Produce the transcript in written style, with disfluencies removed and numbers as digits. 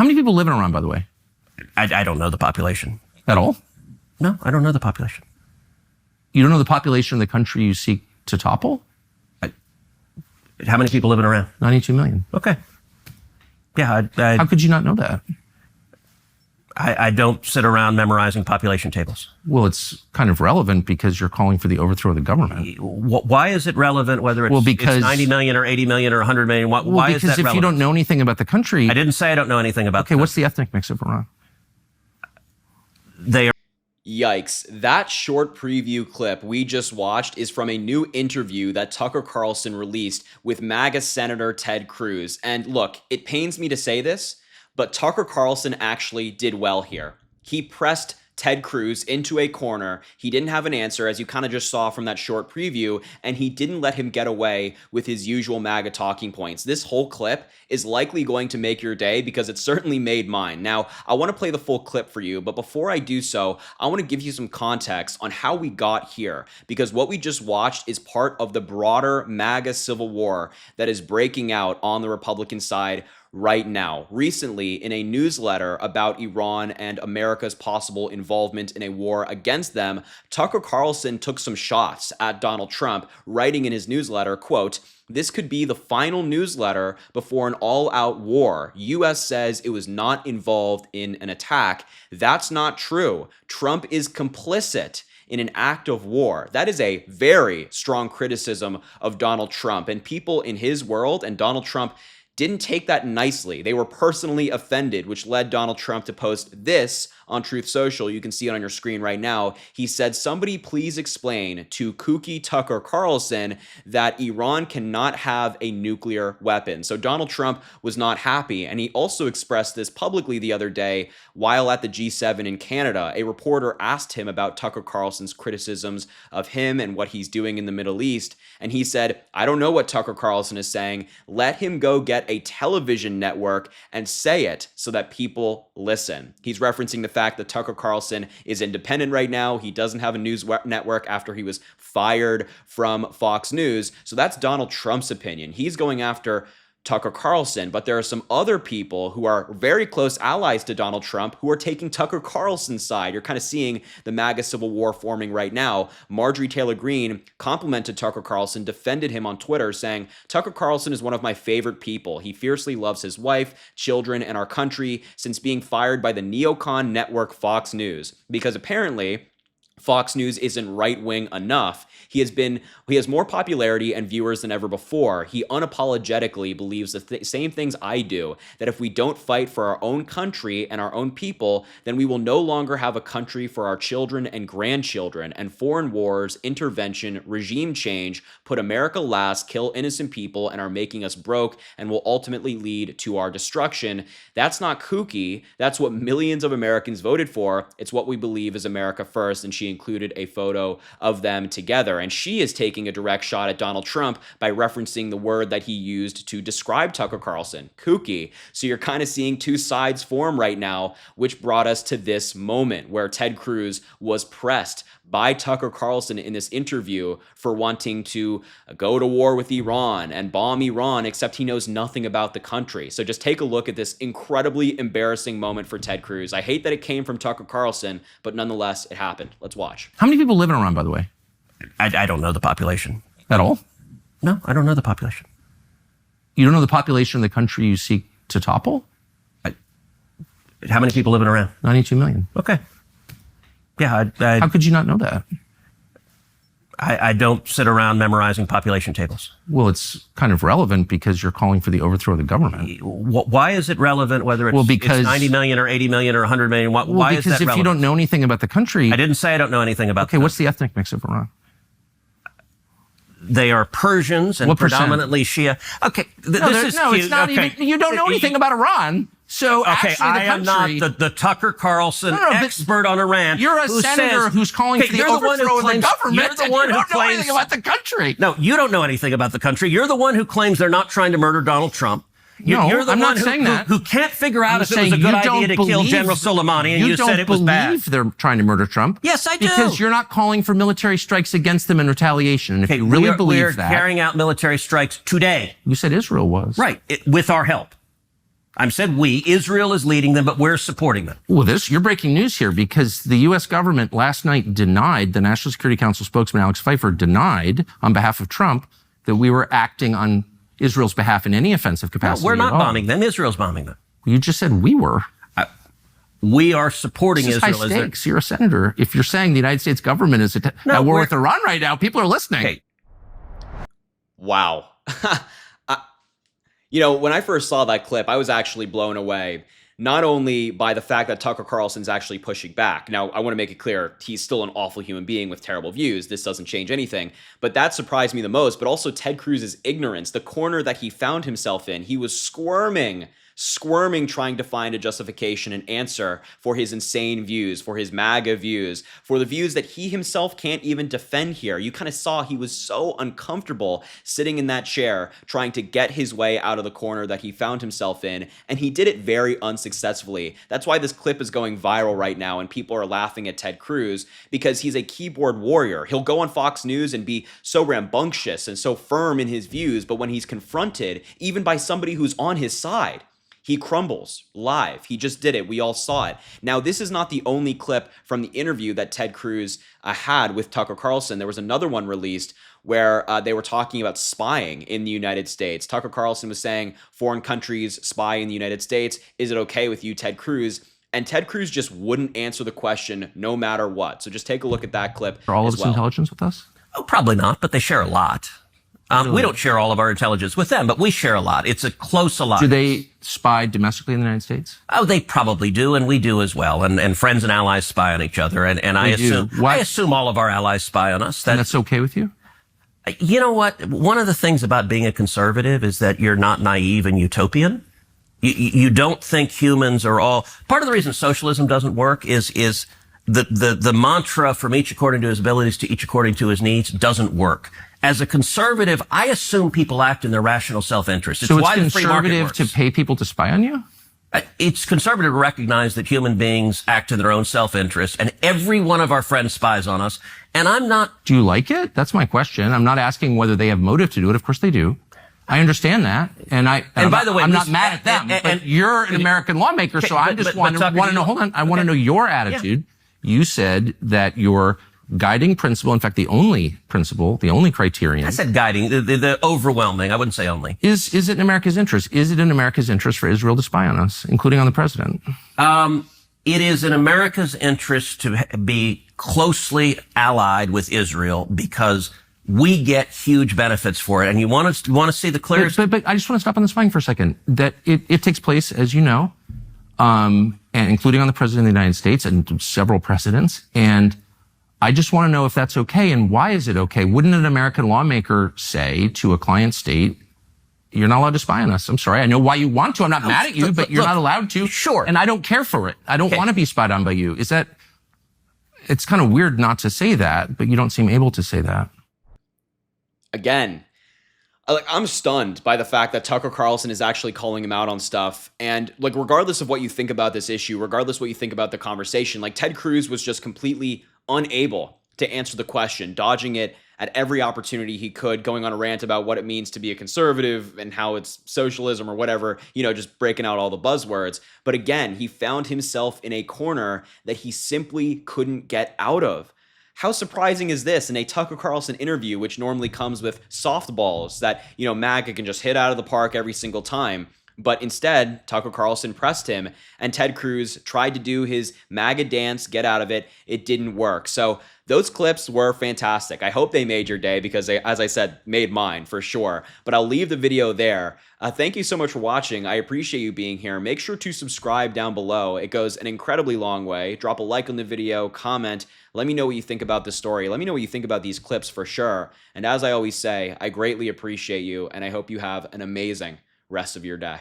How many people live in Iran, by the way? I don't know the population. At all? No, I don't know the population. You don't know the population of the country you seek to topple? How many people live in Iran? 92 million. Okay. Yeah, How could you not know that? I don't sit around memorizing population tables. Well, it's kind of relevant because you're calling for the overthrow of the government. Why is it relevant whether it's, because, it's 90 million or 80 million or 100 million? Why is that relevant? Because if you don't know anything about the country... I didn't say I don't know anything about Okay, what's the ethnic mix of Iran? They are... Yikes. That short preview clip we just watched is from a new interview that Tucker Carlson released with MAGA Senator Ted Cruz. And look, it pains me to say this, but Tucker Carlson actually did well here. He pressed Ted Cruz into a corner. He didn't have an answer, as you kind of just saw from that short preview, and he didn't let him get away with his usual MAGA talking points. This whole clip is likely going to make your day because it certainly made mine. Now, I want to play the full clip for you, but before I do so, I want to give you some context on how we got here, because what we just watched is part of the broader MAGA civil war that is breaking out on the Republican side right now. Recently, in a newsletter about Iran and America's possible involvement in a war against them, Tucker Carlson took some shots at Donald Trump, writing in his newsletter, quote, "This could be the final newsletter before an all-out war. U.S. says it was not involved in an attack. That's not true. Trump is complicit in an act of war." That is a very strong criticism of Donald Trump, and people in his world and Donald Trump didn't take that nicely. They were personally offended, which led Donald Trump to post this on Truth Social. You can see it on your screen right now. He said, "Somebody please explain to kooky Tucker Carlson that Iran cannot have a nuclear weapon." So Donald Trump was not happy, and he also expressed this publicly the other day while at the G7 in Canada. A reporter asked him about Tucker Carlson's criticisms of him and what he's doing in the Middle East, and he said, "I don't know what Tucker Carlson is saying. Let him go get a television network and say it so that people listen." He's referencing the fact that Tucker Carlson is independent right now. He doesn't have a news network after he was fired from Fox News. So that's Donald Trump's opinion. He's going after Tucker Carlson, but there are some other people who are very close allies to Donald Trump who are taking Tucker Carlson's side. You're kind of seeing the MAGA civil war forming right now. Marjorie Taylor Greene complimented Tucker Carlson, defended him on Twitter, saying, "Tucker Carlson is one of my favorite people. He fiercely loves his wife, children, and our country since being fired by the neocon network Fox News." Because apparently Fox News isn't right-wing enough. He has more popularity and viewers than ever before. He unapologetically believes the same things I do, that if we don't fight for our own country and our own people, then we will no longer have a country for our children and grandchildren, and foreign wars, intervention, regime change put America last, kill innocent people, and are making us broke and will ultimately lead to our destruction. That's not kooky. That's what millions of Americans voted for. It's what we believe is America first, and she included a photo of them together. And she is taking a direct shot at Donald Trump by referencing the word that he used to describe Tucker Carlson, kooky. So you're kind of seeing two sides form right now, which brought us to this moment where Ted Cruz was pressed by Tucker Carlson in this interview for wanting to go to war with Iran and bomb Iran, except he knows nothing about the country. So just take a look at this incredibly embarrassing moment for Ted Cruz. I hate that it came from Tucker Carlson, but nonetheless, it happened. Let's watch. How many people live in Iran, by the way? I don't know the population. At all? No, I don't know the population. You don't know the population of the country you seek to topple? How many people live in Iran? 92 million. Okay. Yeah, How could you not know that? I don't sit around memorizing population tables. Well, it's kind of relevant because you're calling for the overthrow of the government. Why is it relevant whether it's, it's 90 million or 80 million or 100 million? Why is that relevant? Because if you don't know anything about the country... I didn't say I don't know anything about Okay, what's the ethnic mix of Iran? They are Persians and predominantly Shia. Okay, this is cute. It's not even... You don't know anything about Iran. So okay, actually, I am not the Tucker Carlson expert on Iran. You're a senator who's calling for the overthrow of the government. You're the one who don't know anything about the country. No, you don't know anything about the country. You're the one who claims they're not trying to murder Donald Trump. You're the one who can't figure out if it was a good idea to kill General Soleimani, and you said it was bad. You don't believe they're trying to murder Trump. Yes, I do. Because you're not calling for military strikes against them in retaliation. And if you really believe that... We're carrying out military strikes today. You said Israel was. Right, with our help. I said we. Israel is leading them, but we're supporting them. Well, you're breaking news here, because the U.S. government last night denied, the National Security Council spokesman Alex Pfeiffer denied on behalf of Trump that we were acting on Israel's behalf in any offensive capacity. No, we're not bombing them. Israel's bombing them. You just said we were. We are supporting this is Israel. High stakes. You're a senator. If you're saying the United States government is at war with Iran right now, people are listening. Okay. Wow. When I first saw that clip, I was actually blown away, not only by the fact that Tucker Carlson's actually pushing back. Now, I want to make it clear, he's still an awful human being with terrible views. This doesn't change anything. But that surprised me the most. But also Ted Cruz's ignorance, the corner that he found himself in. He was squirming, trying to find a justification and answer for his insane views, for his MAGA views, for the views that he himself can't even defend here. You kind of saw he was so uncomfortable sitting in that chair, trying to get his way out of the corner that he found himself in, and he did it very unsuccessfully. That's why this clip is going viral right now, and people are laughing at Ted Cruz, because he's a keyboard warrior. He'll go on Fox News and be so rambunctious and so firm in his views, but when he's confronted, even by somebody who's on his side, he crumbles live. He just did it. We all saw it. Now, this is not the only clip from the interview that Ted Cruz had with Tucker Carlson. There was another one released where they were talking about spying in the United States. Tucker Carlson was saying foreign countries spy in the United States. Is it okay with you, Ted Cruz? And Ted Cruz just wouldn't answer the question no matter what. So just take a look at that clip. Are all of its intelligence with us? Oh, probably not, but they share a lot. We don't share all of our intelligence with them, but we share a lot. It's a close alliance. Do they spy domestically in the United States? Oh, they probably do, and we do as well. And friends and allies spy on each other. And I assume all of our allies spy on us. And that's okay with you? You know what? One of the things about being a conservative is that you're not naive and utopian. You don't think humans are all... Part of the reason socialism doesn't work is the mantra from each according to his abilities to each according to his needs doesn't work. As a conservative, I assume people act in their rational self-interest. So it's conservative to pay people to spy on you? It's conservative to recognize that human beings act in their own self-interest, and every one of our friends spies on us, and I'm not... Do you like it? That's my question. I'm not asking whether they have motive to do it. Of course they do. I understand that. And by the way, I'm not mad at them, but you're an American lawmaker, so I just want to know, hold on, I want to know your attitude. Yeah. You said that your guiding principle, in fact, the only principle, the only criterion. I said guiding, the overwhelming. I wouldn't say only. Is it in America's interest? Is it in America's interest for Israel to spy on us, including on the president? It is in America's interest to be closely allied with Israel because we get huge benefits for it. And you want to see the clearest. But I just want to stop on the spying for a second. That it takes place, as you know, and including on the president of the United States and several presidents. And I just want to know if that's okay, and why is it okay? Wouldn't an American lawmaker say to a client state, you're not allowed to spy on us? I'm sorry. I know why you want to. I'm not mad at you, but you're not allowed to. Sure. And I don't care for it. I don't want to be spied on by you. It's kind of weird not to say that, but you don't seem able to say that. Again, I'm stunned by the fact that Tucker Carlson is actually calling him out on stuff. And regardless of what you think about this issue, regardless what you think about the conversation, Ted Cruz was just completely unable to answer the question, dodging it at every opportunity he could, going on a rant about what it means to be a conservative and how it's socialism or whatever, just breaking out all the buzzwords. But again, he found himself in a corner that he simply couldn't get out of. How surprising is this in a Tucker Carlson interview, which normally comes with softballs that, MAGA can just hit out of the park every single time? But instead, Tucker Carlson pressed him, and Ted Cruz tried to do his MAGA dance, get out of it. It didn't work. So those clips were fantastic. I hope they made your day because they, as I said, made mine for sure. But I'll leave the video there. Thank you so much for watching. I appreciate you being here. Make sure to subscribe down below. It goes an incredibly long way. Drop a like on the video, comment. Let me know what you think about the story. Let me know what you think about these clips for sure. And as I always say, I greatly appreciate you, and I hope you have an amazing rest of your day.